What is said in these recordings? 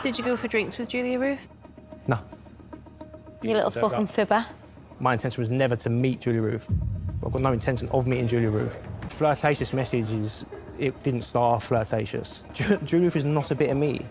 Did you go for drinks with Julia Ruth? No. You little fucking fibber. My intention was never to meet Julia Ruth. I've got no intention of meeting Julia Ruth. Flirtatious messages, it didn't start off flirtatious. Julia Ruth is not a bit of me.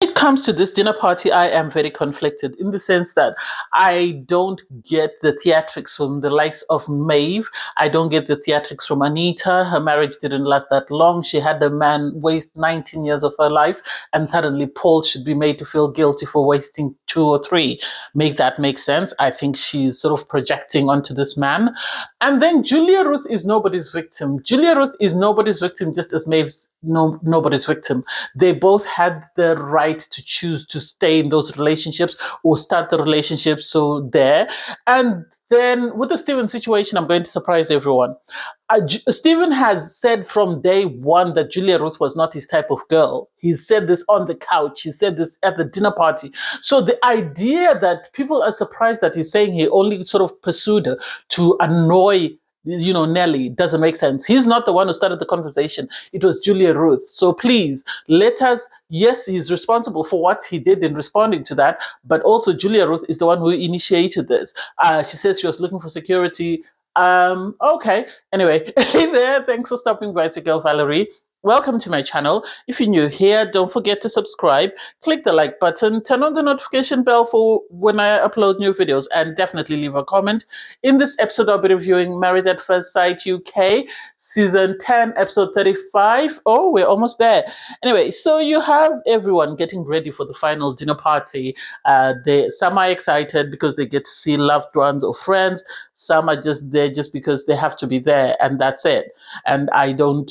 When it comes to this dinner party, I am very conflicted in the sense that I don't get the theatrics from the likes of Maeve. I don't get the theatrics from Anita. Her marriage didn't last that long. She had the man waste 19 years of her life, and suddenly Paul should be made to feel guilty for wasting 2 or 3. Make that make sense? I think she's sort of projecting onto this man. And then Julia Ruth is nobody's victim. Julia Ruth is nobody's victim, just as Maeve's nobody's victim. They both had the right to choose to stay in those relationships or start the relationship. So there. And then with the Steven situation, I'm going to surprise everyone. Steven has said from day one that Julia Ruth was not his type of girl. He said this on the couch. He said this at the dinner party. So the idea that people are surprised that he's saying he only sort of pursued her to annoy Nelly doesn't make sense. He's not the one who started the conversation. It was Julia Ruth. So please let us, yes, he's responsible for what he did in responding to that, but also Julia Ruth is the one who initiated this. She says she was looking for security. Okay. Anyway, hey there. Thanks for stopping by, Abigail Valerie. Welcome to my channel. If you're new here, don't forget to subscribe, click the like button, turn on the notification bell for when I upload new videos, and definitely leave a comment. In this episode, I'll be reviewing Married at First Sight UK, Season 10, Episode 35. Oh, we're almost there. Anyway, so you have everyone getting ready for the final dinner party. Some are excited because they get to see loved ones or friends. Some are just there just because they have to be there, and that's it. And I don't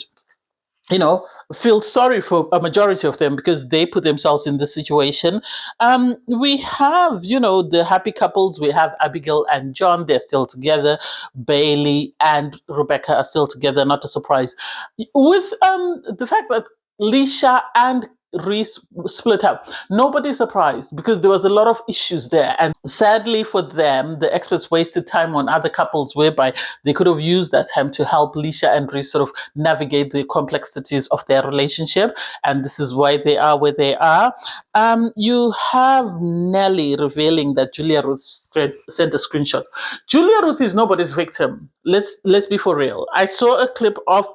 feel sorry for a majority of them because they put themselves in this situation. We have, the happy couples. We have Abigail and John. They're still together. Bailey and Rebecca are still together. Not a surprise. With the fact that Leisha and Reiss split up, nobody's surprised because there was a lot of issues there, and sadly for them, the experts wasted time on other couples whereby they could have used that time to help Leisha and Reiss sort of navigate the complexities of their relationship, and this is why they are where they are. You have Nelly revealing that Julia Ruth sent a screenshot. Julia Ruth is nobody's victim. Let's be for real. I saw a clip of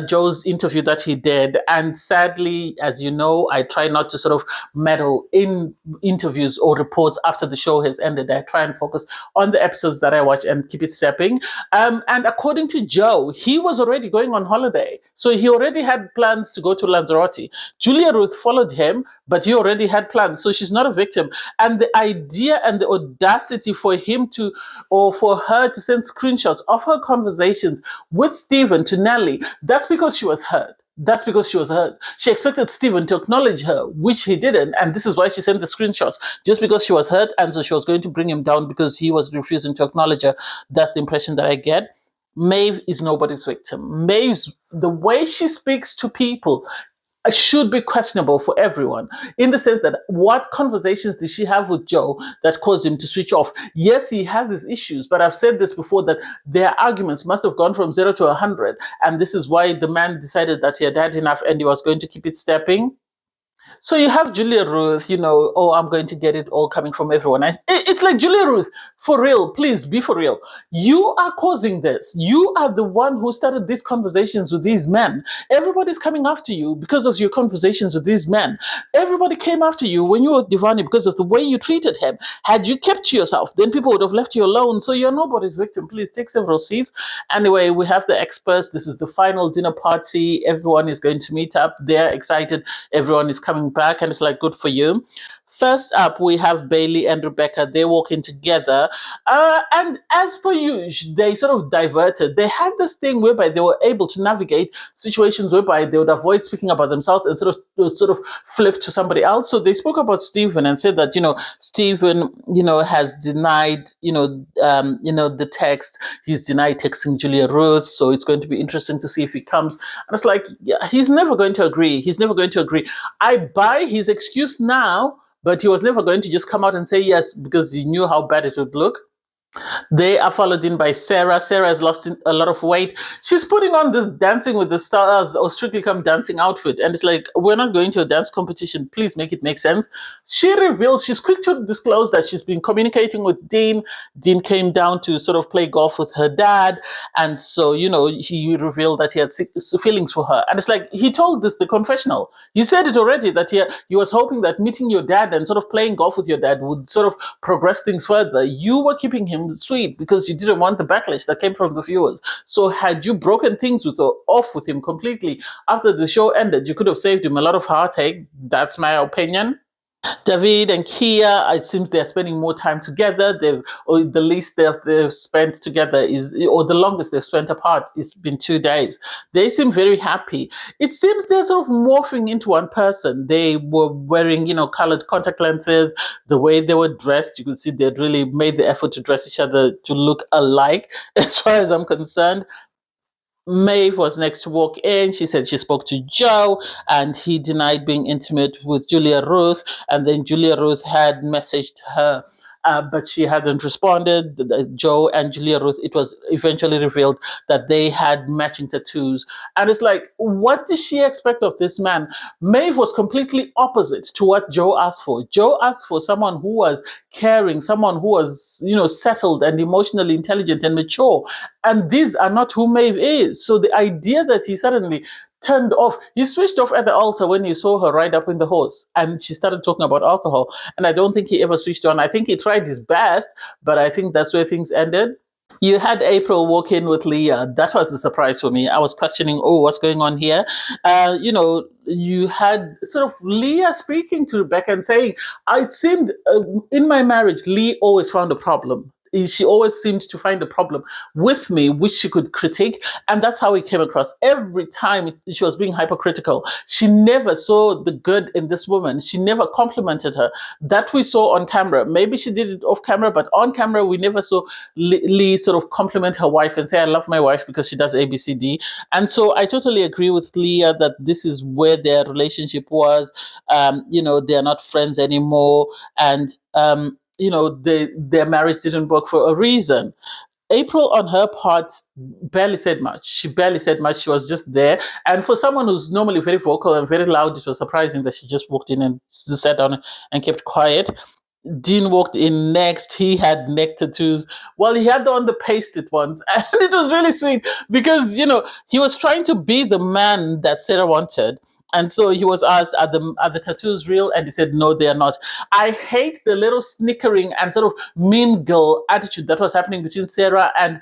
Joe's interview that he did, and sadly, as you know, I try not to sort of meddle in interviews or reports after the show has ended. I try and focus on the episodes that I watch and keep it stepping. And according to Joe, he was already going on holiday. So he already had plans to go to Lanzarote. Julia Ruth followed him, but he already had plans. So she's not a victim. And the idea and the audacity for him to, or for her to send screenshots of her conversations with Steven to Nelly, that's because she was hurt. That's because she was hurt. She expected Steven to acknowledge her, which he didn't, and this is why she sent the screenshots, just because she was hurt, and so she was going to bring him down because he was refusing to acknowledge her. That's the impression that I get. Maeve is nobody's victim. Maeve's, the way she speaks to people should be questionable for everyone, in the sense that what conversations did she have with Joe that caused him to switch off? Yes, he has his issues, but I've said this before, that their arguments must have gone from 0 to 100, and this is why the man decided that he had had enough and he was going to keep it stepping. So you have Julia Ruth, I'm going to get it all coming from everyone. It's like, Julia Ruth, for real, please be for real. You are causing this. You are the one who started these conversations with these men. Everybody's coming after you because of your conversations with these men. Everybody came after you when you were Divani because of the way you treated him. Had you kept to yourself, then people would have left you alone. So you're nobody's victim. Please take several seats. Anyway, we have the experts. This is the final dinner party. Everyone is going to meet up. They're excited. Everyone is coming back, and it's like, good for you. First up, we have Bailey and Rebecca. They walk in together. And as per usual, they sort of diverted. They had this thing whereby they were able to navigate situations whereby they would avoid speaking about themselves and sort of flip to somebody else. So they spoke about Steven and said that, Steven, has denied, the text. He's denied texting Julia Ruth. So it's going to be interesting to see if he comes. And it's like, yeah, he's never going to agree. He's never going to agree. I buy his excuse now, but he was never going to just come out and say yes because he knew how bad it would look. They are followed in by Sarah. Sarah has lost a lot of weight. She's putting on this Dancing with the Stars or Strictly Come Dancing outfit. And it's like, we're not going to a dance competition. Please make it make sense. She reveals, she's quick to disclose that she's been communicating with Dean. Dean came down to sort of play golf with her dad. And so, he revealed that he had feelings for her. And it's like, he told this, the confessional. He said it already that he was hoping that meeting your dad and sort of playing golf with your dad would sort of progress things further. You were keeping him sweet because you didn't want the backlash that came from the viewers. So had you broken things off with him completely after the show ended, you could have saved him a lot of heartache. That's my opinion. David and Kia, it seems they're spending more time together. The least they've spent together or the longest they've spent apart, it's been 2 days. They seem very happy. It seems they're sort of morphing into one person. They were wearing, colored contact lenses. The way they were dressed, you could see they'd really made the effort to dress each other to look alike, as far as I'm concerned. Maeve was next to walk in. She said she spoke to Joe and he denied being intimate with Julia Ruth. And then Julia Ruth had messaged her, but she hadn't responded. Joe and Julia Ruth, it was eventually revealed that they had matching tattoos. And it's like, what did she expect of this man? Maeve was completely opposite to what Joe asked for. Joe asked for someone who was caring, someone who was, settled and emotionally intelligent and mature. And these are not who Maeve is. So the idea that he suddenly turned off, he switched off at the altar when he saw her ride up in the horse and she started talking about alcohol. And I don't think he ever switched on. I think he tried his best, but I think that's where things ended. You had April walk in with Leah. That was a surprise for me. I was questioning, what's going on here? You had sort of Leah speaking to Rebecca and saying, it seemed in my marriage, Lee always found a problem. She always seemed to find a problem with me, which she could critique. And that's how it came across. Every time she was being hypercritical, she never saw the good in this woman. She never complimented her. That we saw on camera. Maybe she did it off camera, but on camera, we never saw Lee sort of compliment her wife and say, I love my wife because she does A, B, C, D. And so I totally agree with Leah that this is where their relationship was. They're not friends anymore. And, their marriage didn't work for a reason. April, on her part, barely said much. She barely said much. She was just there. And for someone who's normally very vocal and very loud, it was surprising that she just walked in and sat down and kept quiet. Dean walked in next. He had neck tattoos. Well, he had on the pasted ones. And it was really sweet because, he was trying to be the man that Sarah wanted. And so he was asked, are the tattoos real? And he said, no, they are not. I hate the little snickering and sort of mean girl attitude that was happening between Sarah and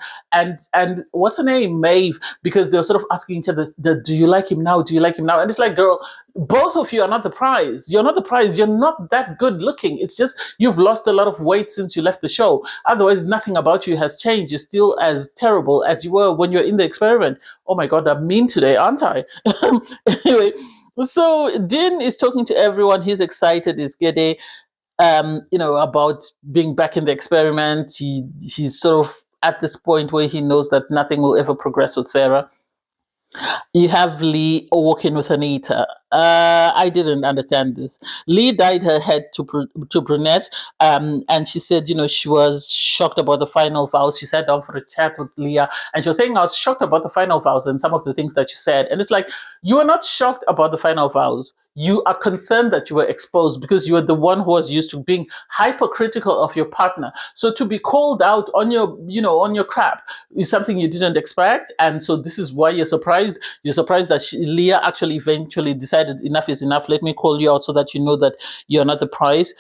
what's her name, Maeve, because they were sort of asking each other, do you like him now? Do you like him now? And it's like, girl, both of you are not the prize. You're not the prize. You're not that good looking. It's just you've lost a lot of weight since you left the show. Otherwise, nothing about you has changed. You're still as terrible as you were when you're in the experiment. Oh my God, I'm mean today, aren't I? Anyway, so Dean is talking to everyone. He's excited. He's giddy, about being back in the experiment. He's sort of at this point where he knows that nothing will ever progress with Sarah. You have Lee walking with Anita. I didn't understand this. Lee dyed her head to brunette, and she said, she was shocked about the final vows. She sat down for a chat with Leah, and she was saying, I was shocked about the final vows and some of the things that you said. And it's like, you are not shocked about the final vows. You are concerned that you were exposed because you are the one who was used to being hypercritical of your partner. So to be called out on your crap is something you didn't expect. And so this is why you're surprised. You're surprised that Leah actually eventually decided enough is enough. Let me call you out so that you know that you're not the prize.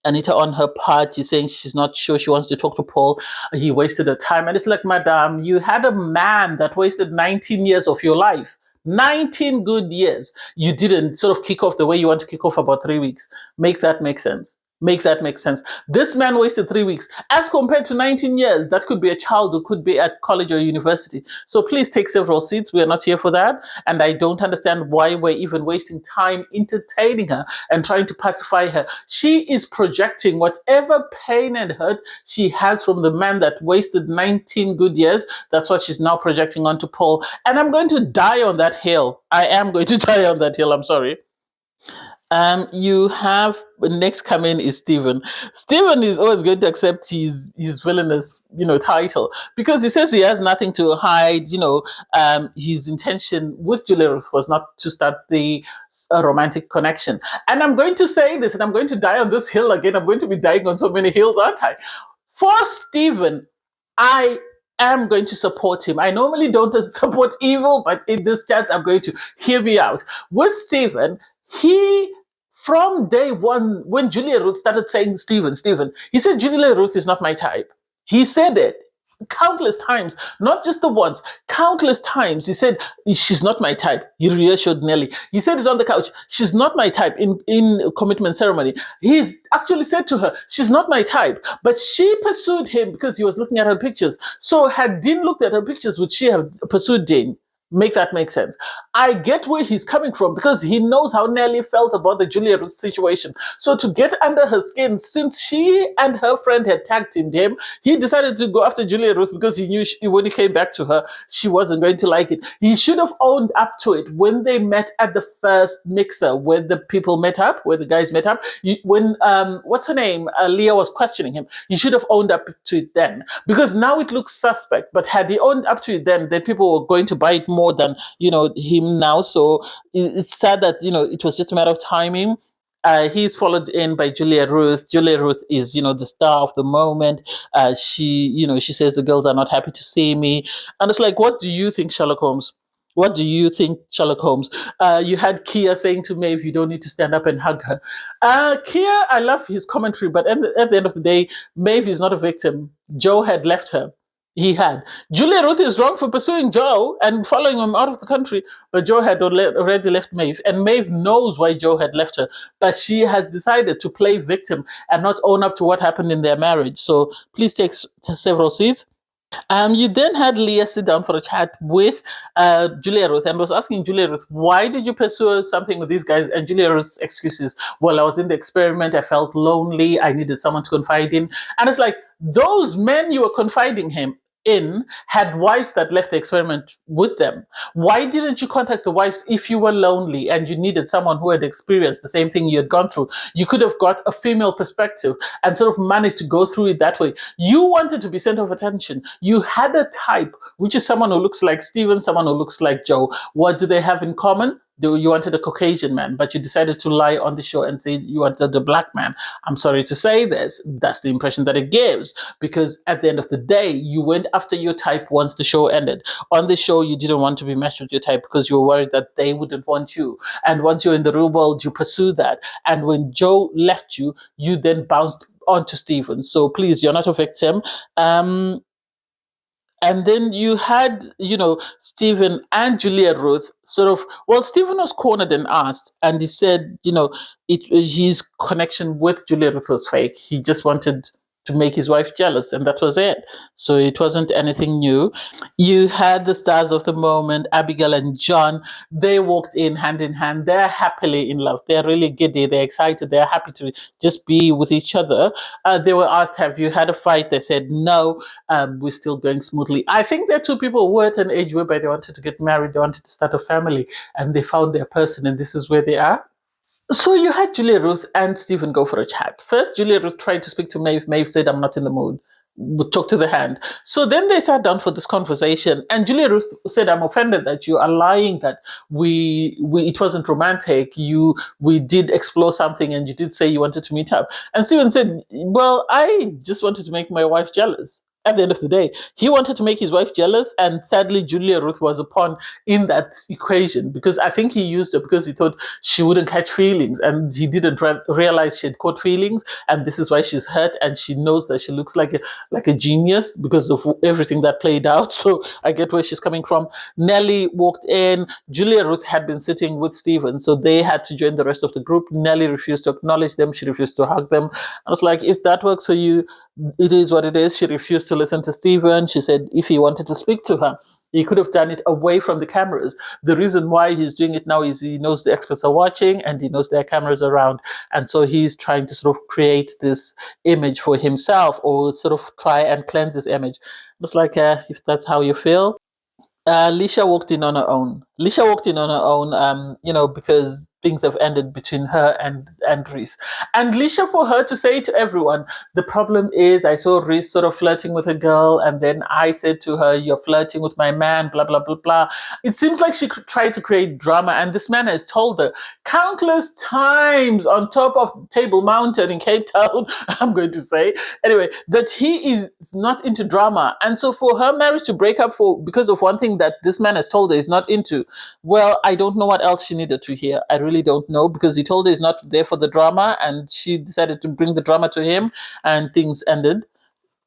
Anita, on her part, is saying she's not sure she wants to talk to Paul. He wasted her time. And it's like, madam, you had a man that wasted 19 years of your life. 19 good years. You didn't sort of kick off the way you want to kick off about 3 weeks. Make that make sense. Make that make sense. This man wasted 3 weeks as compared to 19 years. That could be a child who could be at college or university. So please take several seats. We are not here for that. And I don't understand why we're even wasting time entertaining her and trying to pacify her. She is projecting whatever pain and hurt she has from the man that wasted 19 good years. That's what she's now projecting onto Paul. And I'm going to die on that hill. I am going to die on that hill. I'm sorry. You have next coming is Steven. Steven is always going to accept his villainous, title because he says he has nothing to hide. His intention with Julia Ruth was not to start the romantic connection. And I'm going to say this, and I'm going to die on this hill again. I'm going to be dying on so many hills, aren't I? For Steven, I am going to support him. I normally don't support evil, but in this chance, I'm going to hear me out. With Steven, he from day one, when Julia Ruth started saying Steven, he said Julia Ruth is not my type. He said it countless times, not just the once, countless times. He said she's not my type. He reassured Nelly. He said it on the couch. She's not my type in commitment ceremony. He's actually said to her, she's not my type. But she pursued him because he was looking at her pictures. So had Dean looked at her pictures, would she have pursued Dean? Make that make sense. I get where he's coming from because he knows how Nelly felt about the Julia Ruth situation. So to get under her skin, since she and her friend had tag teamed him, he decided to go after Julia Ruth because he knew when he came back to her, she wasn't going to like it. He should have owned up to it when they met at the first mixer, where the people met up, where the guys met up. When what's her name, Leah was questioning him, he should have owned up to it then, because now it looks suspect. But had he owned up to it then people were going to buy it more than him now. So it's sad that it was just a matter of timing. He's followed in by Julia Ruth. Julia Ruth is, the star of the moment. She says the girls are not happy to see me, and it's like, what do you think, Sherlock Holmes? What do you think, Sherlock Holmes? You had Kia saying to Maeve, you don't need to stand up and hug her. Kia, I love his commentary, but at the end of the day, Maeve is not a victim. Joe had left her. He had. Julia Ruth is wrong for pursuing Joe and following him out of the country, but Joe had already left Maeve, and Maeve knows why Joe had left her, but she has decided to play victim and not own up to what happened in their marriage. So please take several seats. You then had Leah sit down for a chat with Julia Ruth and was asking Julia Ruth, why did you pursue something with these guys? And Julia Ruth's excuses, well, I was in the experiment, I felt lonely, I needed someone to confide in. And it's like, those men you were confiding in had wives that left the experiment with them. Why didn't you contact the wives if you were lonely and you needed someone who had experienced the same thing you had gone through? You could have got a female perspective and sort of managed to go through it that way. You wanted to be center of attention. You had a type, which is someone who looks like Steven, someone who looks like Joe. What do they have in common? You wanted a Caucasian man, but you decided to lie on the show and say you wanted a black man. I'm sorry to say this. That's the impression that it gives, because at the end of the day, you went after your type once the show ended. On the show, you didn't want to be matched with your type because you were worried that they wouldn't want you. And once you're in the real world, you pursue that. And when Joe left you, you then bounced onto Steven. So please, you're not a victim. And then you had, Steven and Julia Ruth sort of, well, Steven was cornered and asked, and he said, his connection with Julia Ruth was fake. He just wanted to make his wife jealous, and that was it. So it wasn't anything new. You had the stars of the moment, Abigail and John. They walked in hand. They're happily in love. They're really giddy. They're excited. They're happy to just be with each other. They were asked, have you had a fight? They said, no, we're still going smoothly. I think they're two people who were at an age whereby they wanted to get married, they wanted to start a family, and they found their person, and this is where they are. So you had Julia Ruth and Steven go for a chat. First, Julia Ruth tried to speak to Maeve. Maeve said, I'm not in the mood. Would talk to the hand. So then they sat down for this conversation, and Julia Ruth said, I'm offended that you are lying, that it wasn't romantic. We did explore something, and you did say you wanted to meet up. And Steven said, well, I just wanted to make my wife jealous. At the end of the day, he wanted to make his wife jealous, and sadly, Julia Ruth was a pawn in that equation, because I think he used her because he thought she wouldn't catch feelings, and he didn't realize she had caught feelings, and this is why she's hurt, and she knows that she looks like a genius because of everything that played out. So I get where she's coming from. Nelly walked in. Julia Ruth had been sitting with Steven, so they had to join the rest of the group. Nelly refused to acknowledge them. She refused to hug them. I was like, if that works for you, it is what it is. She refused to listen to Steven. She said if he wanted to speak to her, he could have done it away from the cameras. The reason why he's doing it now is he knows the experts are watching and he knows there are cameras around. And so he's trying to sort of create this image for himself, or sort of try and cleanse this image. It's like, if that's how you feel. Leisha walked in on her own. Because things have ended between her and Reese. And Leisha, for her to say to everyone, the problem is I saw Reese sort of flirting with a girl, and then I said to her, you're flirting with my man, blah, blah, blah, blah. It seems like she tried to create drama, and this man has told her countless times on top of Table Mountain in Cape Town, I'm going to say, anyway, that he is not into drama. And so for her marriage to break up because of one thing that this man has told her is not into, well, I don't know what else she needed to hear. I really don't know, because he told her he's not there for the drama, and she decided to bring the drama to him, and things ended.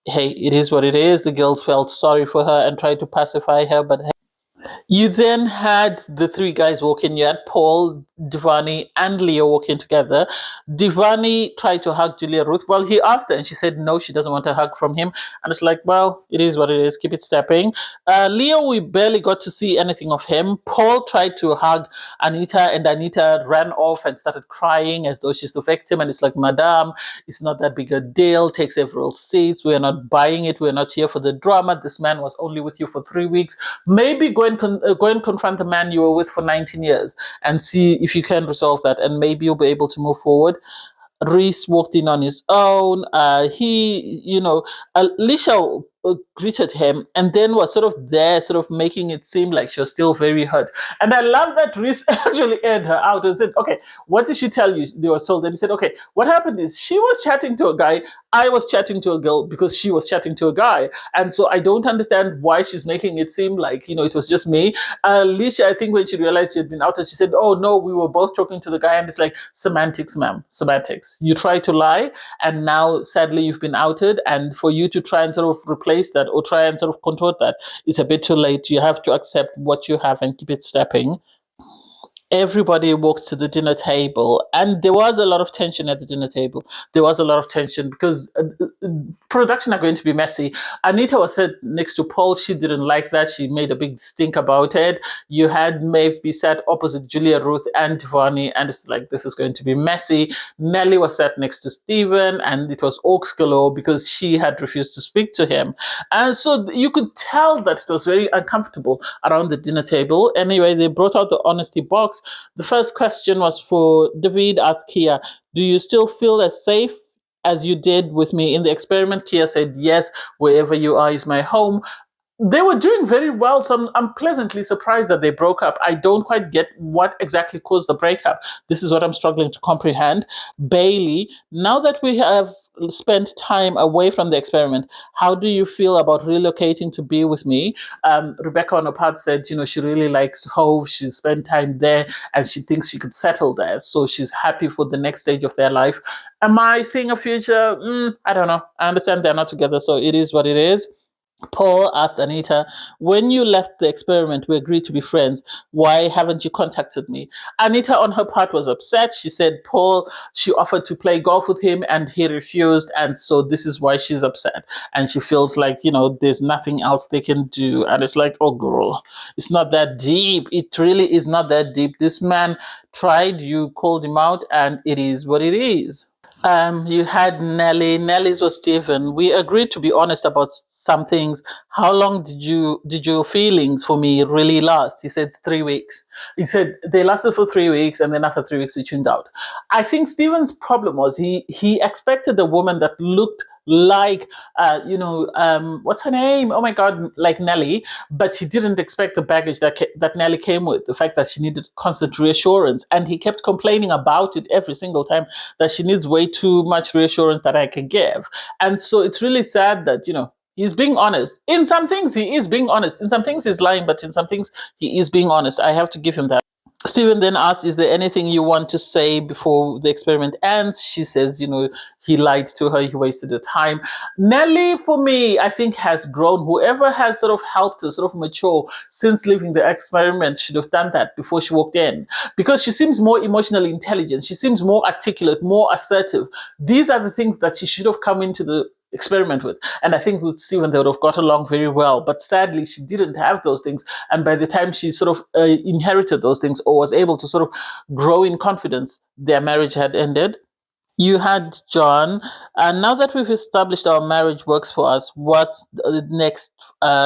Hey, it is what it is. The girls felt sorry for her and tried to pacify her, but you then had the three guys walk in. You had Paul, Divani, and Leo walk in together. Divani tried to hug Julia Ruth. Well, he asked her, and she said no, she doesn't want a hug from him. And it's like, well, it is what it is. Keep it stepping. Leo, we barely got to see anything of him. Paul tried to hug Anita, and Anita ran off and started crying as though she's the victim. And it's like, Madame, it's not that big a deal. Take several seats. We're not buying it. We're not here for the drama. This man was only with you for 3 weeks. Maybe go and confront the man you were with for 19 years and see if you can resolve that, and maybe you'll be able to move forward. Reese walked in on his own. Leisha greeted him and then was sort of there, sort of making it seem like she was still very hurt. And I love that Reese actually aired her out and said, okay, what did she tell you? They were told. And he said, okay, what happened is she was chatting to a guy. I was chatting to a girl because she was chatting to a guy. And so I don't understand why she's making it seem like, it was just me. Leisha, I think when she realized she had been outed, she said, oh, no, we were both talking to the guy. And it's like, semantics, ma'am, semantics. You try to lie, and now, sadly, you've been outed. And for you to try and sort of replace that or try and sort of contort that, it's a bit too late. You have to accept what you have and keep it stepping. Everybody walked to the dinner table, and there was a lot of tension at the dinner table. There was a lot of tension because production are going to be messy. Anita was sat next to Paul. She didn't like that. She made a big stink about it. You had Maeve be sat opposite Julia Ruth and Divani, and it's like, this is going to be messy. Nelly was sat next to Steven, and it was oaks galore because she had refused to speak to him. And so you could tell that it was very uncomfortable around the dinner table. Anyway, they brought out the honesty box. The first question was for David. Asked Kia, do you still feel as safe as you did with me in the experiment? Kia said, yes, wherever you are is my home. They were doing very well, so I'm pleasantly surprised that they broke up. I don't quite get what exactly caused the breakup. This is what I'm struggling to comprehend. Bailey, now that we have spent time away from the experiment, how do you feel about relocating to be with me? Rebecca on her part said, she really likes Hove. She spent time there and she thinks she could settle there. So she's happy for the next stage of their life. Am I seeing a future? I don't know. I understand they're not together, so it is what it is. Paul asked Anita, when you left the experiment, we agreed to be friends. Why haven't you contacted me? Anita, on her part, was upset. She said she offered to play golf with him and he refused. And so this is why she's upset. And she feels like, there's nothing else they can do. And it's like, oh, girl, it's not that deep. It really is not that deep. This man tried, you called him out, and it is what it is. You had Nelly. Nelly's was Stephen. We agreed to be honest about some things. How long did your feelings for me really last? He said 3 weeks. He said they lasted for 3 weeks, and then after 3 weeks he tuned out. I think Stephen's problem was he expected a woman that looked like what's her name? Oh my God, like Nelly, but he didn't expect the baggage that Nelly came with, the fact that she needed constant reassurance, and he kept complaining about it every single time, that she needs way too much reassurance that I can give. And so it's really sad that he's being honest. In some things he is being honest, in some things he's lying, but in some things he is being honest. I have to give him that. Stephen then asked, is there anything you want to say before the experiment ends? She says, he lied to her, he wasted her time. Nelly, for me, I think has grown. Whoever has sort of helped her sort of mature since leaving the experiment should have done that before she walked in, because she seems more emotionally intelligent. She seems more articulate, more assertive. These are the things that she should have come into the experiment with. And I think with Stephen, they would have got along very well. But sadly, she didn't have those things. And by the time she sort of inherited those things or was able to sort of grow in confidence, their marriage had ended. You had John, and now that we've established our marriage works for us, what's the next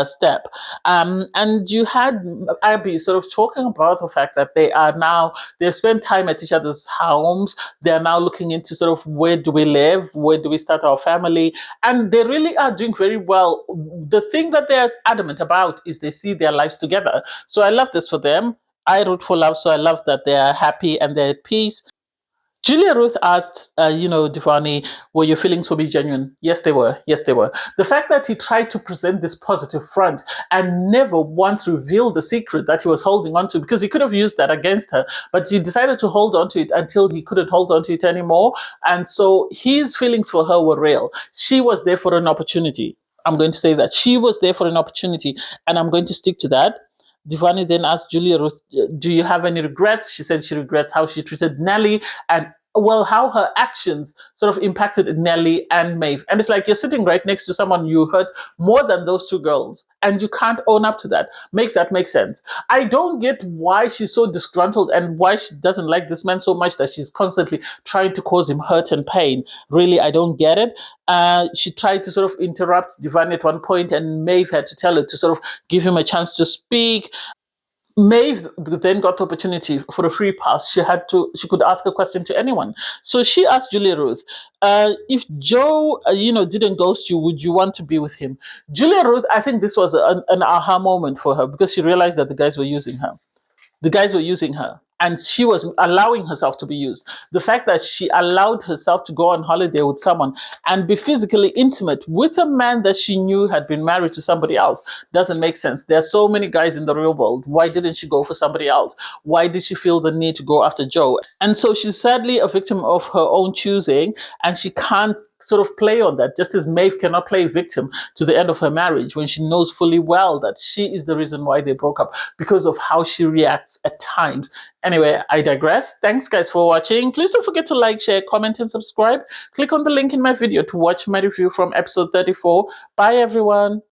step? And you had Abby sort of talking about the fact that they spend time at each other's homes. They are now looking into sort of where do we live, where do we start our family, and they really are doing very well. The thing that they're adamant about is they see their lives together. So I love this for them. I root for love, so I love that they are happy and they're at peace. Julia Ruth asked, Divani, were your feelings for me genuine? Yes, they were. Yes, they were. The fact that he tried to present this positive front and never once revealed the secret that he was holding on to, because he could have used that against her, but he decided to hold on to it until he couldn't hold on to it anymore. And so his feelings for her were real. She was there for an opportunity. I'm going to say that. She was there for an opportunity, and I'm going to stick to that. Divani then asked Julia Ruth, do you have any regrets? She said she regrets how she treated Nelly and, well, how her actions sort of impacted Nelly and Maeve. And it's like you're sitting right next to someone you hurt more than those two girls, and you can't own up to that. Make that make sense. I don't get why she's so disgruntled and why she doesn't like this man so much that she's constantly trying to cause him hurt and pain. Really, I don't get it. She tried to sort of interrupt Divani at one point, and Maeve had to tell her to sort of give him a chance to speak. Maeve then got the opportunity for a free pass. She could ask a question to anyone. So she asked Julia Ruth, if Joe, didn't ghost you, would you want to be with him? Julia Ruth, I think this was an aha moment for her because she realized that the guys were using her. The guys were using her, and she was allowing herself to be used. The fact that she allowed herself to go on holiday with someone and be physically intimate with a man that she knew had been married to somebody else doesn't make sense. There are so many guys in the real world. Why didn't she go for somebody else? Why did she feel the need to go after Joe? And so she's sadly a victim of her own choosing, and she can't sort of play on that, just as Maeve cannot play victim to the end of her marriage when she knows fully well that she is the reason why they broke up because of how she reacts at times. Anyway, I digress. Thanks guys for watching. Please don't forget to like, share, comment, and subscribe. Click on the link in my video to watch my review from episode 34. Bye everyone.